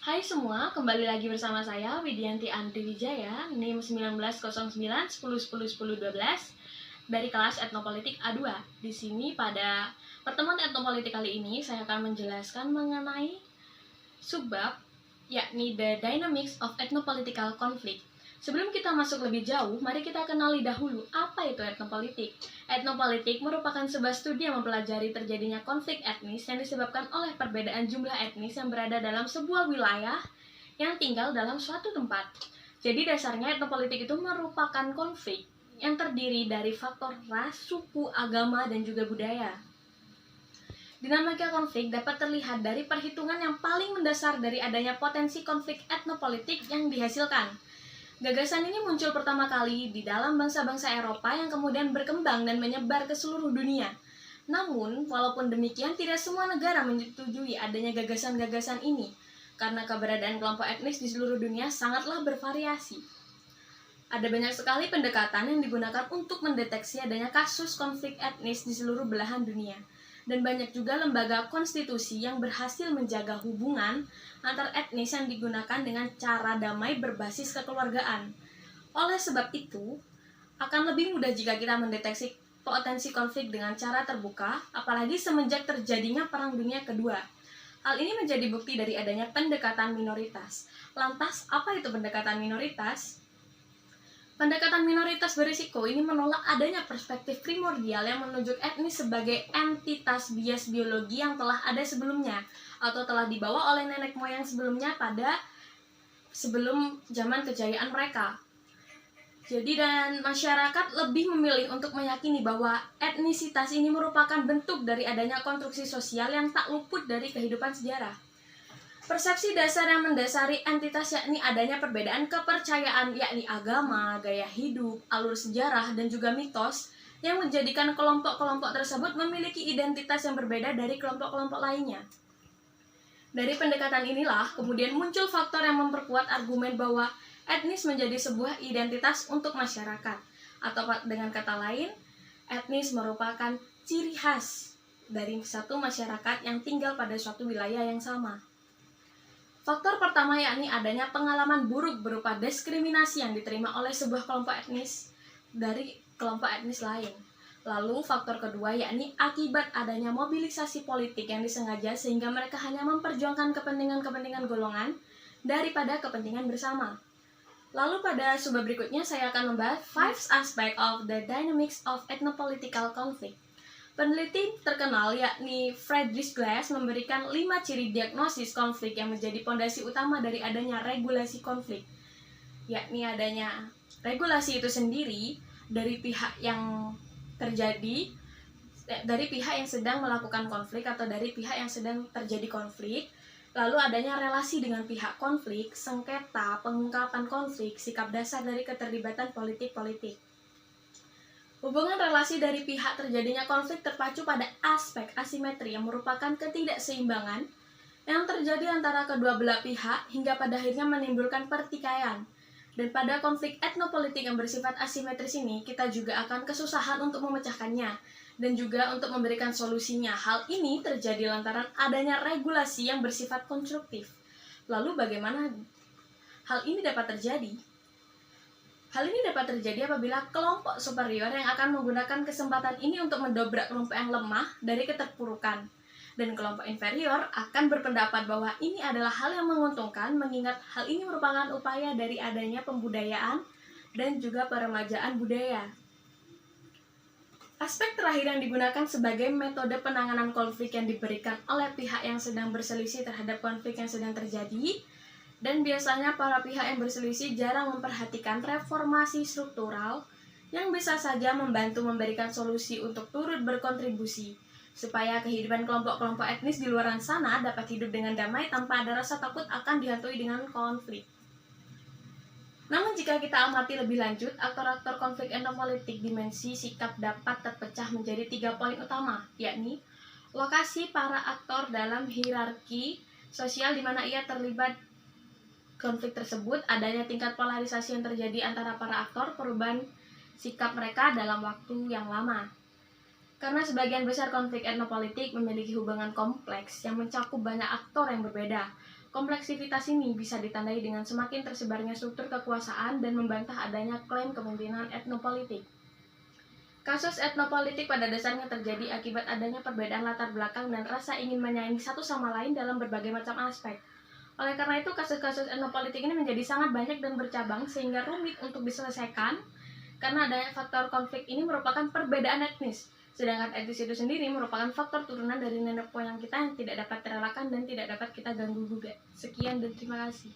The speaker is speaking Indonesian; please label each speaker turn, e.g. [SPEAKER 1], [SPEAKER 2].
[SPEAKER 1] Hai semua, kembali lagi bersama saya Widianti Andri Wijaya, NIM 1909 10 10 10 12 dari kelas Etnopolitik A2. Di sini pada pertemuan etnopolitik kali ini saya akan menjelaskan mengenai subbab, yakni The Dynamics of Ethnopolitical Conflict. Sebelum kita masuk lebih jauh, mari kita kenali dahulu apa itu etnopolitik. Etnopolitik merupakan sebuah studi yang mempelajari terjadinya konflik etnis yang disebabkan oleh perbedaan jumlah etnis yang berada dalam sebuah wilayah yang tinggal dalam suatu tempat. Jadi dasarnya etnopolitik itu merupakan konflik yang terdiri dari faktor ras, suku, agama, dan juga budaya. Dinamika konflik dapat terlihat dari perhitungan yang paling mendasar dari adanya potensi konflik etnopolitik yang dihasilkan. Gagasan ini muncul pertama kali di dalam bangsa-bangsa Eropa yang kemudian berkembang dan menyebar ke seluruh dunia. Namun, walaupun demikian, tidak semua negara menyetujui adanya gagasan-gagasan ini, karena keberadaan kelompok etnis di seluruh dunia sangatlah bervariasi. Ada banyak sekali pendekatan yang digunakan untuk mendeteksi adanya kasus konflik etnis di seluruh belahan dunia. Dan banyak juga lembaga konstitusi yang berhasil menjaga hubungan antar etnis yang digunakan dengan cara damai berbasis kekeluargaan. Oleh sebab itu, akan lebih mudah jika kita mendeteksi potensi konflik dengan cara terbuka, apalagi semenjak terjadinya Perang Dunia Kedua. Hal ini menjadi bukti dari adanya pendekatan minoritas. Lantas, apa itu pendekatan minoritas? Pendekatan minoritas berisiko ini menolak adanya perspektif primordial yang menunjuk etnis sebagai entitas bias biologi yang telah ada sebelumnya atau telah dibawa oleh nenek moyang sebelumnya pada sebelum zaman kejayaan mereka. Jadi dan masyarakat lebih memilih untuk meyakini bahwa etnisitas ini merupakan bentuk dari adanya konstruksi sosial yang tak luput dari kehidupan sejarah. Persepsi dasar yang mendasari entitas yakni adanya perbedaan kepercayaan yakni agama, gaya hidup, alur sejarah, dan juga mitos yang menjadikan kelompok-kelompok tersebut memiliki identitas yang berbeda dari kelompok-kelompok lainnya. Dari pendekatan inilah kemudian muncul faktor yang memperkuat argumen bahwa etnis menjadi sebuah identitas untuk masyarakat. Atau dengan kata lain, etnis merupakan ciri khas dari satu masyarakat yang tinggal pada suatu wilayah yang sama. Faktor pertama yakni adanya pengalaman buruk berupa diskriminasi yang diterima oleh sebuah kelompok etnis dari kelompok etnis lain. Lalu faktor kedua yakni akibat adanya mobilisasi politik yang disengaja sehingga mereka hanya memperjuangkan kepentingan-kepentingan golongan daripada kepentingan bersama. Lalu pada subbab berikutnya saya akan membahas 5 aspect of the dynamics of ethnopolitical conflict. Peneliti terkenal yakni Friedrich Glass memberikan 5 ciri diagnosis konflik yang menjadi pondasi utama dari adanya regulasi konflik. Yakni adanya regulasi itu sendiri dari pihak yang terjadi, dari pihak yang sedang melakukan konflik atau dari pihak yang sedang terjadi konflik. Lalu adanya relasi dengan pihak konflik, sengketa, pengungkapan konflik, sikap dasar dari keterlibatan politik-politik. Hubungan relasi dari pihak terjadinya konflik terpacu pada aspek asimetri yang merupakan ketidakseimbangan yang terjadi antara kedua belah pihak hingga pada akhirnya menimbulkan pertikaian. Dan pada konflik etnopolitik yang bersifat asimetris ini, kita juga akan kesusahan untuk memecahkannya dan juga untuk memberikan solusinya. Hal ini terjadi lantaran adanya regulasi yang bersifat konstruktif. Lalu bagaimana hal ini dapat terjadi? Hal ini dapat terjadi apabila kelompok superior yang akan menggunakan kesempatan ini untuk mendobrak kelompok yang lemah dari keterpurukan. Dan kelompok inferior akan berpendapat bahwa ini adalah hal yang menguntungkan mengingat hal ini merupakan upaya dari adanya pembudayaan dan juga peremajaan budaya. Aspek terakhir yang digunakan sebagai metode penanganan konflik yang diberikan oleh pihak yang sedang berselisih terhadap konflik yang sedang terjadi. Dan biasanya para pihak yang berselisih jarang memperhatikan reformasi struktural yang bisa saja membantu memberikan solusi untuk turut berkontribusi supaya kehidupan kelompok-kelompok etnis di luar sana dapat hidup dengan damai tanpa ada rasa takut akan dihantui dengan konflik. Namun jika kita amati lebih lanjut, aktor-aktor konflik etnopolitik dimensi sikap dapat terpecah menjadi 3 poin utama, yakni lokasi para aktor dalam hierarki sosial di mana ia terlibat konflik tersebut, adanya tingkat polarisasi yang terjadi antara para aktor, perubahan sikap mereka dalam waktu yang lama. Karena sebagian besar konflik etnopolitik memiliki hubungan kompleks yang mencakup banyak aktor yang berbeda, Kompleksitas ini bisa ditandai dengan semakin tersebarnya struktur kekuasaan dan membantah adanya klaim kepemimpinan etnopolitik. Kasus etnopolitik pada dasarnya terjadi akibat adanya perbedaan latar belakang dan rasa ingin menyaingi satu sama lain dalam berbagai macam aspek. Oleh karena itu, kasus-kasus etnopolitik ini menjadi sangat banyak dan bercabang sehingga rumit untuk diselesaikan karena adanya faktor konflik ini merupakan perbedaan etnis. Sedangkan etnis itu sendiri merupakan faktor turunan dari nenek moyang kita yang tidak dapat terelakkan dan tidak dapat kita ganggu gugat. Sekian dan terima kasih.